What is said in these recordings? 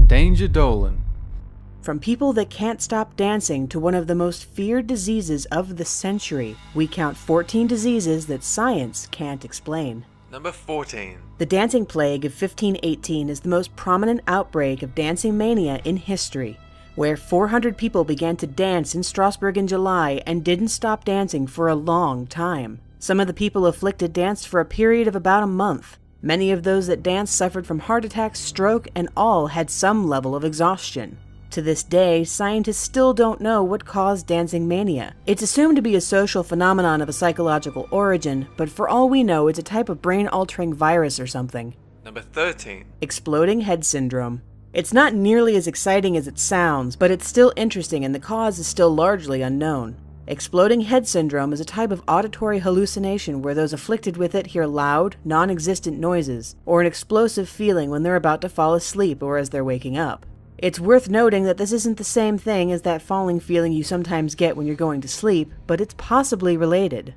Danger Dolan. From people that can't stop dancing to one of the most feared diseases of the century, we count 14 diseases that science can't explain. Number 14. The dancing plague of 1518 is the most prominent outbreak of dancing mania in history, where 400 people began to dance in Strasbourg in July and didn't stop dancing for a long time. Some of the people afflicted danced for a period of about a month. Many of those that danced suffered from heart attacks, stroke, and all had some level of exhaustion. To this day, scientists still don't know what caused dancing mania. It's assumed to be a social phenomenon of a psychological origin, but for all we know, it's a type of brain-altering virus or something. Number 13. Exploding head syndrome. It's not nearly as exciting as it sounds, but it's still interesting and the cause is still largely unknown. Exploding head syndrome is a type of auditory hallucination where those afflicted with it hear loud, non-existent noises, or an explosive feeling when they're about to fall asleep or as they're waking up. It's worth noting that this isn't the same thing as that falling feeling you sometimes get when you're going to sleep, but it's possibly related.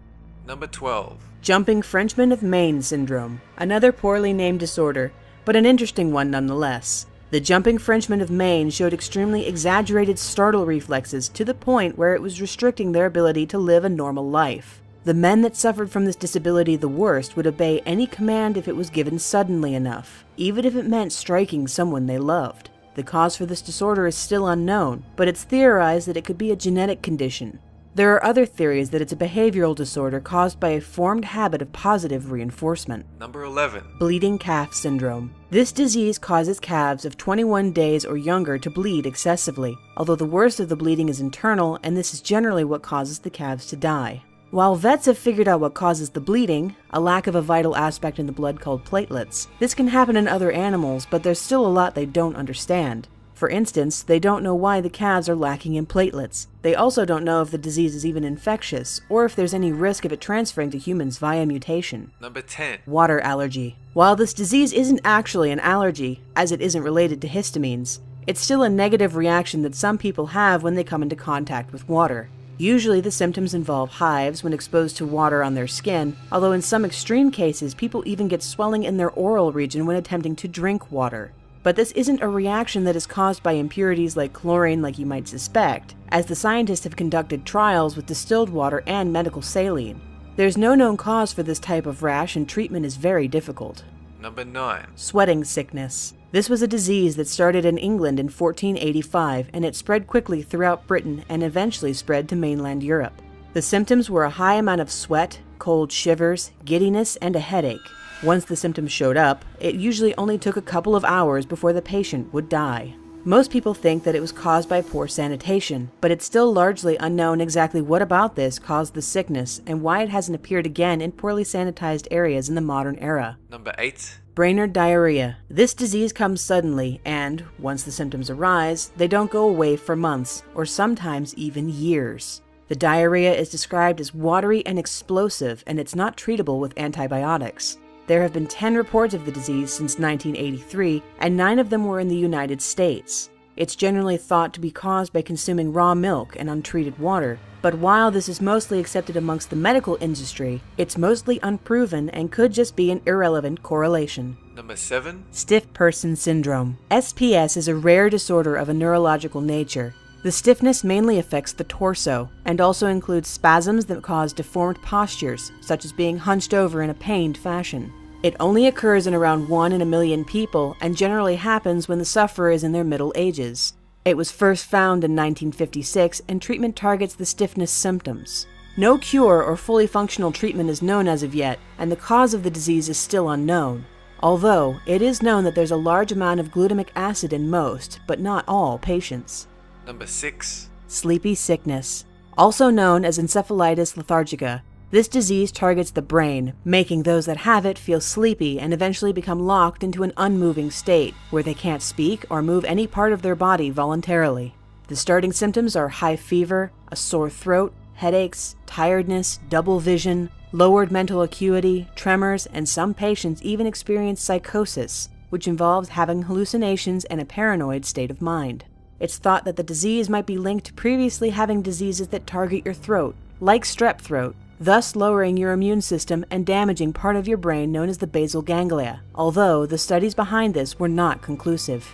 Number 12. Jumping Frenchman of Maine syndrome. Another poorly named disorder, but an interesting one nonetheless. The jumping Frenchman of Maine showed extremely exaggerated startle reflexes to the point where it was restricting their ability to live a normal life. The men that suffered from this disability the worst would obey any command if it was given suddenly enough, even if it meant striking someone they loved. The cause for this disorder is still unknown, but it's theorized that it could be a genetic condition. There are other theories that it's a behavioral disorder caused by a formed habit of positive reinforcement. Number 11. Bleeding calf syndrome. This disease causes calves of 21 days or younger to bleed excessively, although the worst of the bleeding is internal, and this is generally what causes the calves to die. While vets have figured out what causes the bleeding, a lack of a vital aspect in the blood called platelets, this can happen in other animals, but there's still a lot they don't understand. For instance, they don't know why the calves are lacking in platelets. They also don't know if the disease is even infectious, or if there's any risk of it transferring to humans via mutation. Number 10. Water allergy. While this disease isn't actually an allergy, as it isn't related to histamines, it's still a negative reaction that some people have when they come into contact with water. Usually the symptoms involve hives when exposed to water on their skin, although in some extreme cases people even get swelling in their oral region when attempting to drink water. But this isn't a reaction that is caused by impurities like chlorine like you might suspect, as the scientists have conducted trials with distilled water and medical saline. There's no known cause for this type of rash and treatment is very difficult. Number 9. Sweating sickness. This was a disease that started in England in 1485 and it spread quickly throughout Britain and eventually spread to mainland Europe. The symptoms were a high amount of sweat, cold shivers, giddiness, and a headache. Once the symptoms showed up, it usually only took a couple of hours before the patient would die. Most people think that it was caused by poor sanitation, but it's still largely unknown exactly what about this caused the sickness and why it hasn't appeared again in poorly sanitized areas in the modern era. Number 8. Brainerd diarrhea. This disease comes suddenly and, once the symptoms arise, they don't go away for months, or sometimes even years. The diarrhea is described as watery and explosive, and it's not treatable with antibiotics. There have been 10 reports of the disease since 1983, and 9 of them were in the United States. It's generally thought to be caused by consuming raw milk and untreated water, but while this is mostly accepted amongst the medical industry, it's mostly unproven and could just be an irrelevant correlation. Number 7. Stiff person syndrome. SPS is a rare disorder of a neurological nature. The stiffness mainly affects the torso, and also includes spasms that cause deformed postures, such as being hunched over in a pained fashion. It only occurs in around 1 in a million people, and generally happens when the sufferer is in their middle ages. It was first found in 1956, and treatment targets the stiffness symptoms. No cure or fully functional treatment is known as of yet, and the cause of the disease is still unknown. Although, it is known that there's a large amount of glutamic acid in most, but not all, patients. Number 6. Sleepy sickness. Also known as encephalitis lethargica, this disease targets the brain, making those that have it feel sleepy and eventually become locked into an unmoving state, where they can't speak or move any part of their body voluntarily. The starting symptoms are high fever, a sore throat, headaches, tiredness, double vision, lowered mental acuity, tremors, and some patients even experience psychosis, which involves having hallucinations and a paranoid state of mind. It's thought that the disease might be linked to previously having diseases that target your throat, like strep throat, thus lowering your immune system and damaging part of your brain known as the basal ganglia, although the studies behind this were not conclusive.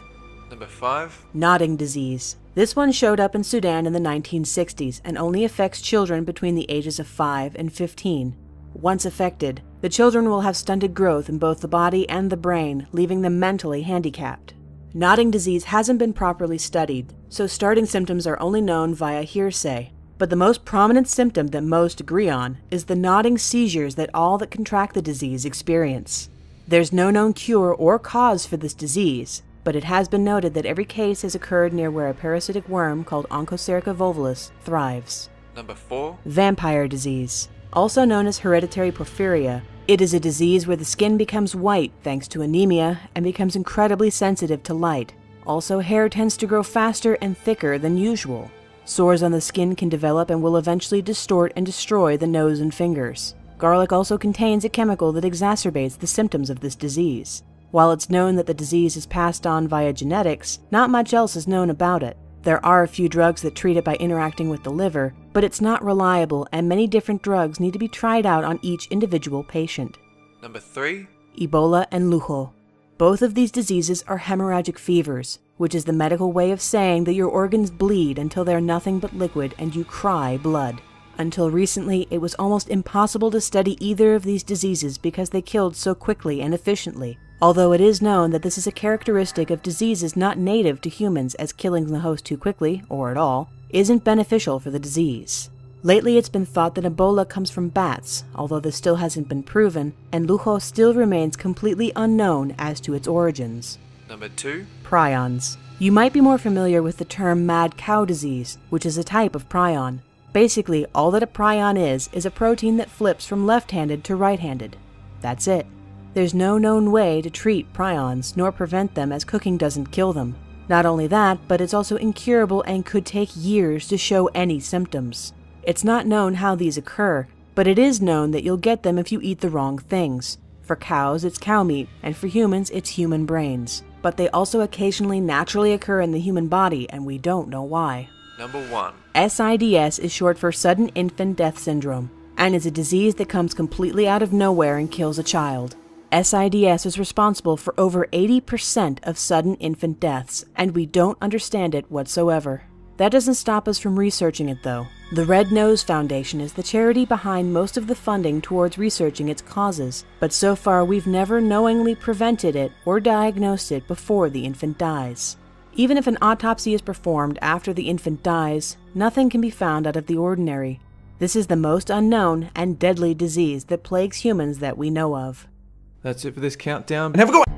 Number 5. Nodding disease. This one showed up in Sudan in the 1960s and only affects children between the ages of 5 and 15. Once affected, the children will have stunted growth in both the body and the brain, leaving them mentally handicapped. Nodding disease hasn't been properly studied, so starting symptoms are only known via hearsay. But the most prominent symptom that most agree on is the nodding seizures that all that contract the disease experience. There's no known cure or cause for this disease, but it has been noted that every case has occurred near where a parasitic worm called Onchocerca volvulus thrives. Number 4. Vampire disease. Also known as hereditary porphyria, it is a disease where the skin becomes white thanks to anemia and becomes incredibly sensitive to light. Also, hair tends to grow faster and thicker than usual. Sores on the skin can develop and will eventually distort and destroy the nose and fingers. Garlic also contains a chemical that exacerbates the symptoms of this disease. While it's known that the disease is passed on via genetics, not much else is known about it. There are a few drugs that treat it by interacting with the liver, but it's not reliable and many different drugs need to be tried out on each individual patient. Number 3. Ebola and Lujo. Both of these diseases are hemorrhagic fevers, which is the medical way of saying that your organs bleed until they're nothing but liquid and you cry blood. Until recently, it was almost impossible to study either of these diseases because they killed so quickly and efficiently, although it is known that this is a characteristic of diseases not native to humans, as killing the host too quickly, or at all, isn't beneficial for the disease. Lately, it's been thought that Ebola comes from bats, although this still hasn't been proven, and Lujo still remains completely unknown as to its origins. Number 2. Prions. You might be more familiar with the term mad cow disease, which is a type of prion. Basically, all that a prion is a protein that flips from left-handed to right-handed. That's it. There's no known way to treat prions, nor prevent them, as cooking doesn't kill them. Not only that, but it's also incurable and could take years to show any symptoms. It's not known how these occur, but it is known that you'll get them if you eat the wrong things. For cows, it's cow meat, and for humans, it's human brains. But they also occasionally naturally occur in the human body, and we don't know why. Number 1. SIDS is short for Sudden Infant Death Syndrome, and is a disease that comes completely out of nowhere and kills a child. SIDS is responsible for over 80% of sudden infant deaths, and we don't understand it whatsoever. That doesn't stop us from researching it, though. The Red Nose Foundation is the charity behind most of the funding towards researching its causes, but so far we've never knowingly prevented it or diagnosed it before the infant dies. Even if an autopsy is performed after the infant dies, nothing can be found out of the ordinary. This is the most unknown and deadly disease that plagues humans that we know of. That's it for this countdown. And have a good one!